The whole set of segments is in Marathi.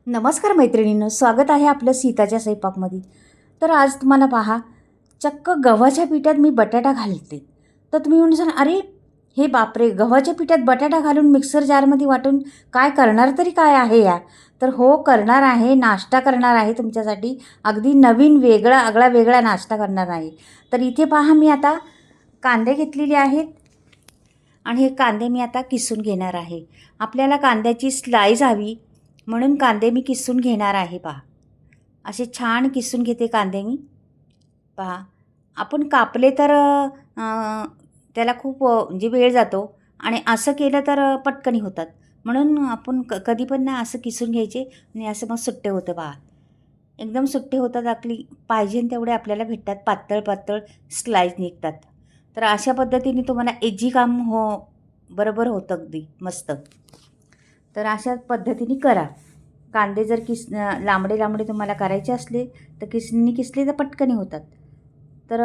नमस्कार मैत्रिणींनो, स्वागत आहे आपलं सीताच्या स्वयंपाकमध्ये. तर आज तुम्हाला पहा, चक्क गव्हाच्या पिठात मी बटाटा घालते. तर तुम्ही म्हणसाल, अरे हे बापरे, गव्हाच्या पिठात बटाटा घालून मिक्सर जारमध्ये वाटून काय करणार तरी काय आहे या? तर हो, करणार आहे, नाश्ता करणार आहे तुमच्यासाठी. अगदी नवीन आगळा वेगळा नाश्ता करणार आहे. तर इथे पहा, मी आता कांदे घेतलेले आहेत आणि हे कांदे मी आता किसून घेणार आहे. आपल्याला कांद्याची स्लाईस हवी म्हणून कांदे मी किसून घेणार आहे. पहा, असे छान किसून घेते कांदे मी. पहा, आपण कापले तर त्याला खूप म्हणजे वेळ जातो आणि असं केलं तर पटकनी होतात. म्हणून आपण कधी पण ना असं किसून घ्यायचे आणि असं मग सुट्टे होतं. पहा, एकदम सुट्टे होतात. आपली पाहिजे तेवढे आपल्याला भेटतात. पातळ पातळ स्लाईस निघतात. तर अशा पद्धतीने तुम्हाला इझी काम बरोबर होतं, अगदी मस्त. तर अशा पद्धतीने करा. कांदे जर लांबडे लांबडे तुम्हाला करायचे असले तर किसले तर पटकनी होतात. तर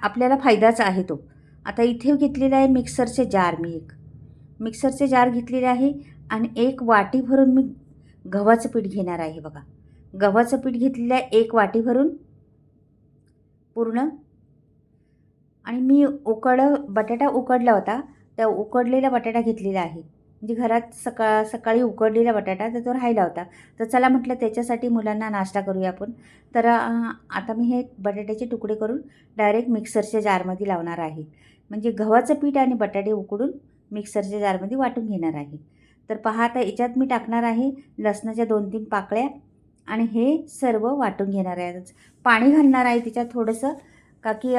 आपल्याला फायदाच आहे तो. आता इथे घेतलेला आहे मिक्सरचे जार. मी एक मिक्सरचे जार घेतलेले आहे आणि एक वाटी भरून मी गव्हाचं पीठ घेणार आहे. बघा, गव्हाचं पीठ घेतलेलं आहे एक वाटी भरून पूर्ण. आणि मी बटाटा उकडला होता, त्या उकडलेला बटाटा घेतलेला आहे. म्हणजे घरात सकाळी उकडलेला बटाटा तर तो राहिला होता. तर चला म्हटलं त्याच्यासाठी मुलांना नाश्ता करूया आपण. तर आता मी हे बटाट्याचे तुकडे करून डायरेक्ट मिक्सरच्या जारमध्ये लावणार आहे. म्हणजे गव्हाचं पीठ आणि बटाटे उकडून मिक्सरच्या जारमध्ये वाटून घेणार आहे. तर पहा, आता याच्यात मी टाकणार आहे लसणाच्या 2-3 पाकळ्या आणि हे सर्व वाटून घेणार आहे. पाणी घालणार आहे त्याच्यात थोडंसं, का की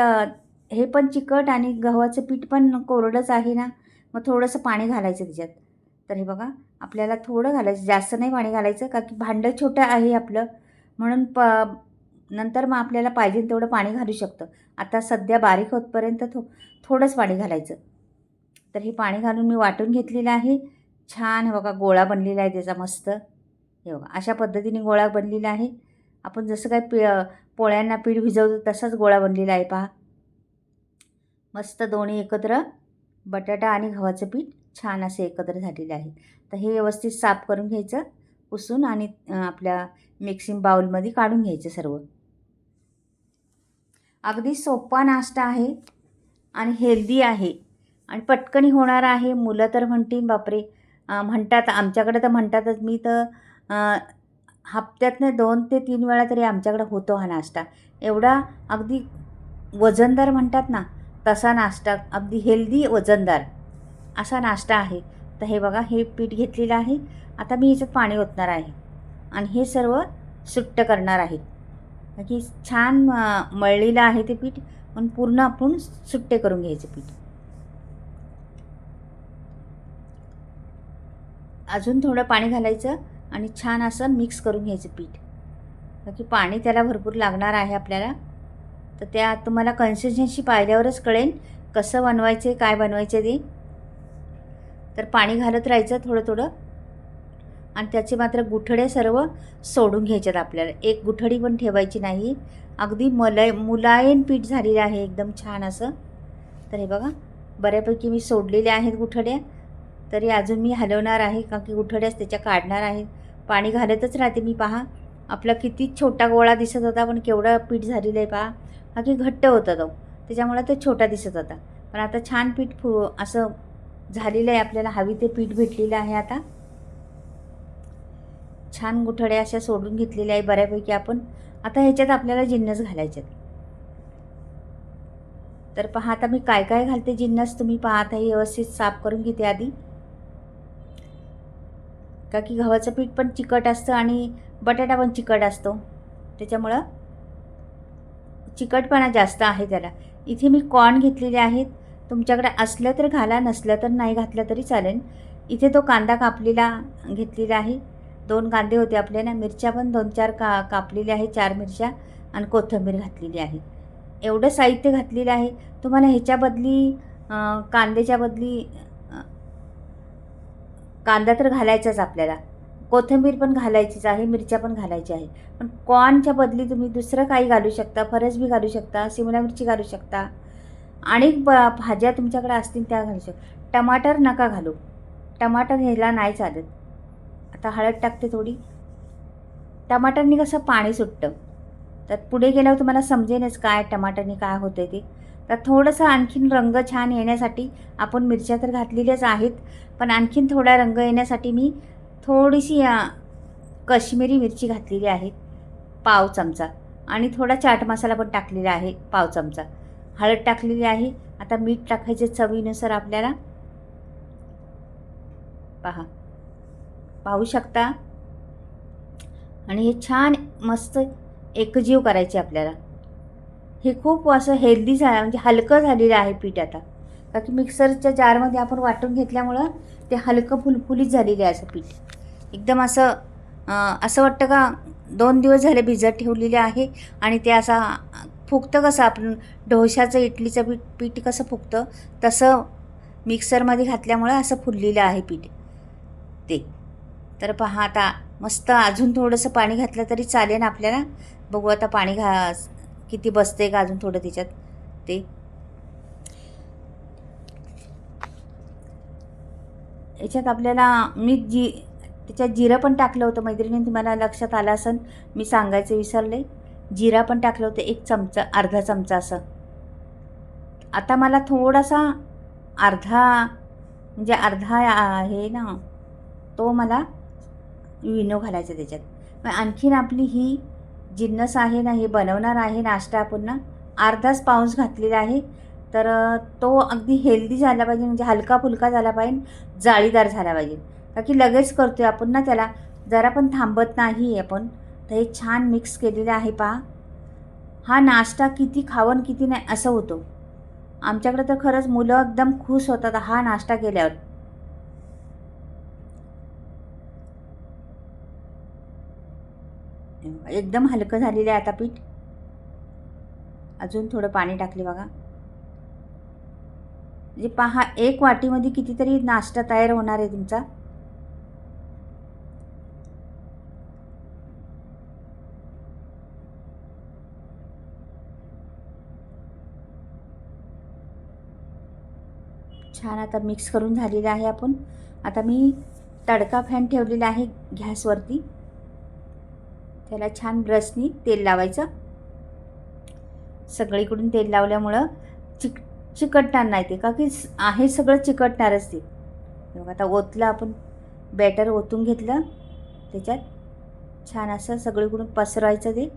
हे पण चिकट आणि गव्हाचं पीठ पण कोरडंच आहे ना, मग थोडंसं पाणी घालायचं त्याच्यात. तर हे बघा, आपल्याला थोडं घालायचं, जास्त नाही पाणी घालायचं, का की भांडं छोटं आहे आपलं. म्हणून नंतर मग आपल्याला पाहिजे तेवढं पाणी घालू शकतं. आता सध्या बारीक होतपर्यंत थोडंच पाणी घालायचं. तर हे पाणी घालून मी वाटून घेतलेलं आहे. छान हे बघा, गोळा बनलेला आहे त्याचा मस्त. हे बघा, अशा पद्धतीने गोळा बनलेला आहे. आपण जसं काय पोळ्यांना पीठ भिजवतो तसाच गोळा बनलेला आहे. पहा, मस्त दोन्ही एकत्र, बटाटा आणि गव्हाचं पीठ छान असे एकत्र झालेले आहे. तर हे व्यवस्थित साफ करून घ्यायचं, पुसून, आणि आपल्या मिक्सिंग बाउलमध्ये काढून घ्यायचं सर्व. अगदी सोपा नाश्ता आहे आणि हेल्दी आहे आणि पटकनी होणारा आहे. मुलं तर बापरे, म्हणतात, आमच्याकडे तर म्हणतातच. मी तर हप्त्यातनं 2 ते 3 वेळा तरी आमच्याकडे होतो हा नाश्ता. एवढा अगदी वजनदार म्हणतात ना, तसा नाश्ता, अगदी हेल्दी वजनदार असा नाश्ता आहे. तर हे बघा, हे पीठ घेतलेलं आहे. आता मी ह्याच्यात पाणी ओतणार आहे आणि हे सर्व सुट्ट करणार आहे. की छान मळलेलं आहे ते पीठ, पण पूर्ण आपण सुट्टे करून घ्यायचं पीठ. अजून थोडं पाणी घालायचं आणि छान असं मिक्स करून घ्यायचं पीठ, की पाणी त्याला भरपूर लागणार आहे आपल्याला. तर त्या तुम्हाला कन्सिस्टन्सी पाहिल्यावरच कळेल कसं बनवायचं, काय बनवायचं ते. तर पाणी घालत राहायचं थोडं थोडं आणि त्याचे मात्र गुठळे सर्व सोडून घ्यायच्यात आपल्याला. एक गुठळी पण ठेवायची नाही. अगदी मुलायम पीठ झालेलं आहे एकदम छान असं. तर हे बघा, बऱ्यापैकी मी सोडलेल्या आहेत गुठळ्या. तरी अजून मी हलवणार आहे, का की गुठळ्याच त्याच्या काढणार आहेत. पाणी घालतच राहते मी. पहा, आपला किती छोटा गोळा दिसत होता, पण केवढं पीठ झालेलं आहे पहा. हा की घट्ट होता तो, त्याच्यामुळे तो छोटा दिसत होता. पण आता छान पीठ असं झालेलं आहे. आपल्याला हवी ते पीठ भेटलेलं आहे. आता छान गुठळ्या अशा सोडून घेतलेल्या आहे बऱ्यापैकी आपण. आता ह्याच्यात आपल्याला जिन्नस घालायचे. तर पहा, आता मी काय काय घालते जिन्नस तुम्ही पाहत आहे. व्यवस्थित साफ करून घेते आधी, का की गव्हाचं पीठ पण चिकट असतं आणि बटाटा पण चिकट असतो, त्याच्यामुळं चिकटपणा जास्त आहे त्याला. इथे मी कॉर्न घेतलेले आहेत. तुमच्याकडे असलं तर घाला, नसलं तर नाही घातलं तरी चालेल. इथे तो कांदा कापलेला घेतलेला आहे. 2 कांदे होते आपल्याला. मिरच्या पण 2-4 कापलेल्या आहे, 4 मिरच्या, आणि कोथिंबीर घातलेली आहे. एवढं साहित्य घातलेलं आहे. तुम्हाला ह्याच्या बदली कांद्याच्या बदली कांदा तर घालायचाच आपल्याला, कोथिंबीर पण घालायचीच आहे, मिरच्या पण घालायच्या आहे. पण कॉर्नच्या बदली तुम्ही दुसरं काही घालू शकता. फरसबी घालू शकता, शिमला मिरची घालू शकता, आणि भाज्या तुमच्याकडे असतील त्या घालू शकता. टमाटर नका घालू, टमाटर ह्याला नाही चालत. आता हळद टाकते थोडी. टमाटरनी कसं पाणी सुटतं. तर पुढे गेल्यावर तुम्हाला समजेनच काय टमाटरनी काय होतं ते. तर थोडंसं आणखीन रंग छान येण्यासाठी आपण मिरच्या तर घातलेल्याच आहेत, पण आणखीन थोडा रंग येण्यासाठी मी थोडीशी काश्मीरी मिरची घातलेली आहे पाव चमचा, आणि थोडा चाट मसाला पण टाकलेला आहे पाव चमचा, हळद टाकलेली आहे. आता मीठ टाकायचे चवीनुसार आपल्याला. पाहू शकता. आणि हे छान मस्त एकजीव करायचे आपल्याला. हे खूप असं हेल्दी झालं, म्हणजे हलकं झालेलं आहे पीठ आता, का की मिक्सरच्या जारमध्ये आपण वाटून घेतल्यामुळं ते हलकं फुलफुलीत झालेलं आहे असं पीठ. एकदम असं असं वाटतं का 2 दिवस झाले भिजत ठेवलेले आहे आणि ते असा फुगतं. कसं आपण डोशाचं इडलीचं पीठ कसं फुगतं तसं मिक्सरमध्ये घातल्यामुळं असं फुललेलं आहे पीठ ते. तर पहा आता मस्त अजून थोडंसं पाणी घातलं तरी चालेल आपल्याला. बघू आता पाणी किती बसते का अजून थोडं त्याच्यात ते. याच्यात आपल्याला त्याच्यात जिरं पण टाकलं होतं मैत्रिणी, तुम्हाला लक्षात आलं असेल, मी सांगायचं विसरले. जिरा पण टाकलं होतं 1 चमचा, अर्धा चमचा असं. आता मला थोडासा म्हणजे अर्धा हे ना तो मला विनो घालायचा त्याच्यात. मग आणखीन आपली ही जिन्नस आहे ना, हे बनवणार आहे नाश्ता आपण ना, अर्धाच पाऊस घातलेला आहे. तर तो अगदी हेल्दी झाला पाहिजे, म्हणजे हलका फुलका झाला पाहिजे, जाळीदार झाला पाहिजे, का की लगेच करतो आहे आपण ना त्याला, जरा पण थांबत नाही आपण. तर हे छान मिक्स केलेलं आहे पहा. हा नाश्ता किती खावं किती नाही असं होतं. आमच्याकडे तर खरंच मुलं एकदम खुश होतात हा नाश्ता केल्यावर. एकदम हलकं झालेलं आहे आता पीठ. अजून थोडं पाणी टाकले बघा. म्हणजे पहा 1 वाटीमध्ये कितीतरी नाश्ता तयार होणार आहे तुमचा. छान आता मिक्स करून झालेलं आहे आपण. आता मी तडका फॅन ठेवलेला आहे गॅसवरती. त्याला छान ब्रशनी तेल लावायचं. सगळीकडून तेल लावल्यामुळं चिकटणार नाही ते, का की आहे सगळं चिकटणारच ते. बघा आता ओतलं आपण, बॅटर ओतून घेतलं त्याच्यात. छान असं सगळीकडून पसरवायचं ते.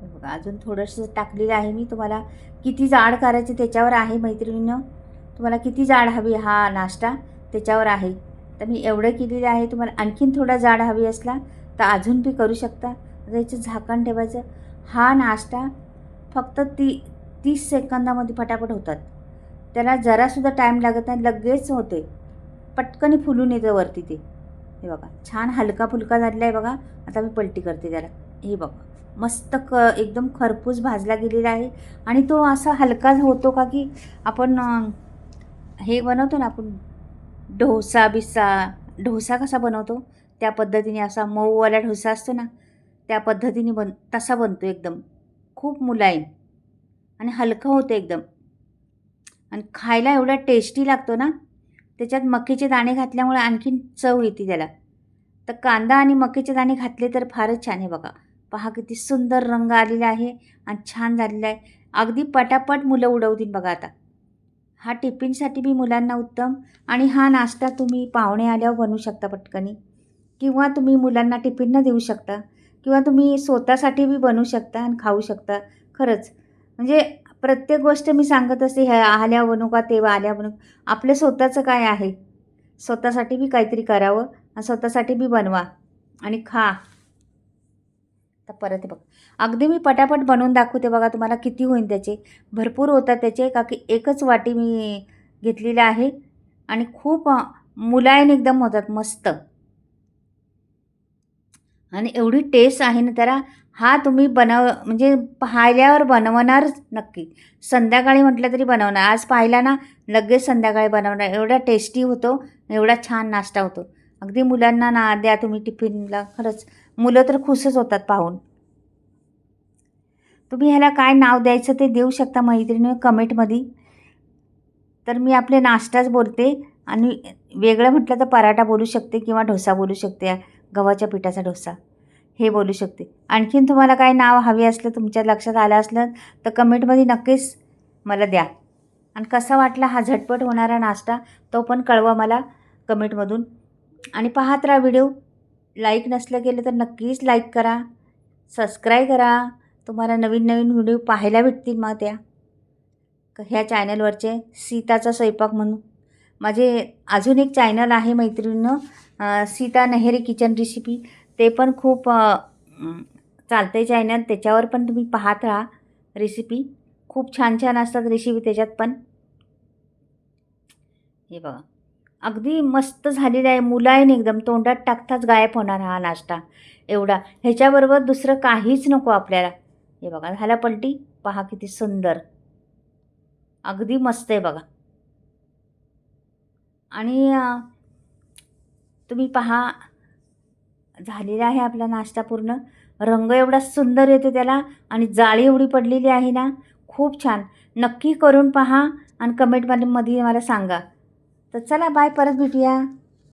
बघा अजून थोडंसं टाकलेलं आहे मी. तुम्हाला किती जाड करायचं त्याच्यावर आहे मैत्रिणीनं, तुम्हाला किती जाड हवी हा नाश्ता त्याच्यावर आहे. तर मी एवढं केलेलं आहे. तुम्हाला आणखीन थोडा जाड हवी असला तर अजून तुम्ही करू शकता. आता याचं झाकण ठेवायचं. हा नाश्ता फक्त 30 सेकंदामध्ये फटाफट होतात. त्याला जरासुद्धा टाईम लागत नाही, लगेच होते, पटकन फुलून येतं वरती ते. हे बघा छान हलका फुलका झालेला आहे बघा. आता मी पलटी करते त्याला. हे बघा मस्त एकदम खरपूस भाजला गेलेला आहे. आणि तो असा हलका होतो का की आपण हे बनवतो ना आपण डोसा कसा बनवतो त्या पद्धतीने, असा मऊवाला डोसा असतो ना त्या पद्धतीने तसा बनतो. एकदम खूप मुलायम आणि हलका होतं एकदम. आणि खायला एवढा टेस्टी लागतो ना. त्याच्यात मक्याचे दाणे घातल्यामुळे आणखीन चव येते त्याला. तर कांदा आणि मक्याचे दाणे घातले तर फारच छान आहे बघा. पहा किती सुंदर रंग आलेला आहे आणि छान झालेला आहे. अगदी पटापट मुलं उडवतील बघा आता. हा टिफिनसाठी बी मुलांना उत्तम. आणि हा नाश्ता तुम्ही पाहुणे आल्यावर बनवू शकता पटकनी, किंवा तुम्ही मुलांना टिफिनला देऊ शकता, किंवा तुम्ही स्वतःसाठी बी बनवू शकता आणि खाऊ शकता. खरंच म्हणजे प्रत्येक गोष्ट मी सांगत असते, ह्या आल्यावर बनवू का तेव्हा आल्यावर बनवू. आपलं स्वतःचं काय आहे, स्वतःसाठी बी काहीतरी करावं आणि स्वतःसाठी बी बनवा आणि खा. तर परत बघ अगदी मी पटापट बनवून दाखवते बघा तुम्हाला. किती होईल त्याचे, भरपूर होतात त्याचे, का की एकच वाटी मी घेतलेलं आहे आणि खूप मुलायम एकदम होतात मस्त. आणि एवढी टेस्ट आहे ना त्याला. हा तुम्ही म्हणजे पाहिल्यावर बनवणारच नक्की. संध्याकाळी म्हटलं तरी बनवणार. आज पाहिला ना लगेच संध्याकाळी बनवणार. एवढा टेस्टी होतो, एवढा छान नाश्ता होतो. अगदी मुलांना ना द्या तुम्ही टिफिनला. खरंच मुलं तर खुशच होतात पाहून. तुम्ही ह्याला काय नाव द्यायचं ते देऊ शकता मैत्रिणी कमेंटमध्ये. तर मी आपले नाश्ताच बोलते आणि वेगळं म्हटलं तर पराठा बोलू शकते किंवा डोसा बोलू शकते, गव्हाच्या पिठाचा डोसा हे बोलू शकते. आणखीन तुम्हाला काही नाव हवे असलं, तुमच्या लक्षात आलं असलं तर कमेंटमध्ये नक्कीच मला द्या. आणि कसा वाटला हा झटपट होणारा नाश्ता तो पण कळवा मला कमेंटमधून. आणि पाहत राहा व्हिडिओ. लाईक नसलं केलं तर नक्कीच लाईक करा, सबस्क्राईब करा. तुम्हाला नवीन नवीन व्हिडिओ पाहायला भेटतील मग त्या ह्या चॅनलवरचे सीताचा स्वयंपाक म्हणून. माझे अजून एक चॅनल आहे मैत्रिणीनं, सीता नेहरे किचन रेसिपी. ते पण खूप चालते चॅनल, त्याच्यावर पण तुम्ही पाहत राहा. रेसिपी खूप छान छान असतात रेसिपी त्याच्यात पण. हे बघा अगदी मस्त झालेला आहे, मुलायन एकदम, तोंडात टाकताच गायब होणार हा नाश्ता एवढा. ह्याच्याबरोबर दुसरं काहीच नको आपल्याला. हे बघा झाला पलटी, पहा किती सुंदर, अगदी मस्त आहे बघा. आणि तुम्ही पहा झालेला आहे आपला नाश्ता पूर्ण. रंग एवढा सुंदर येतो त्याला आणि जाळी एवढी पडलेली आहे ना, खूप छान. नक्की करून पहा आणि कमेंटमध्ये मला सांगा. तर चला बाय, परत भेटूया.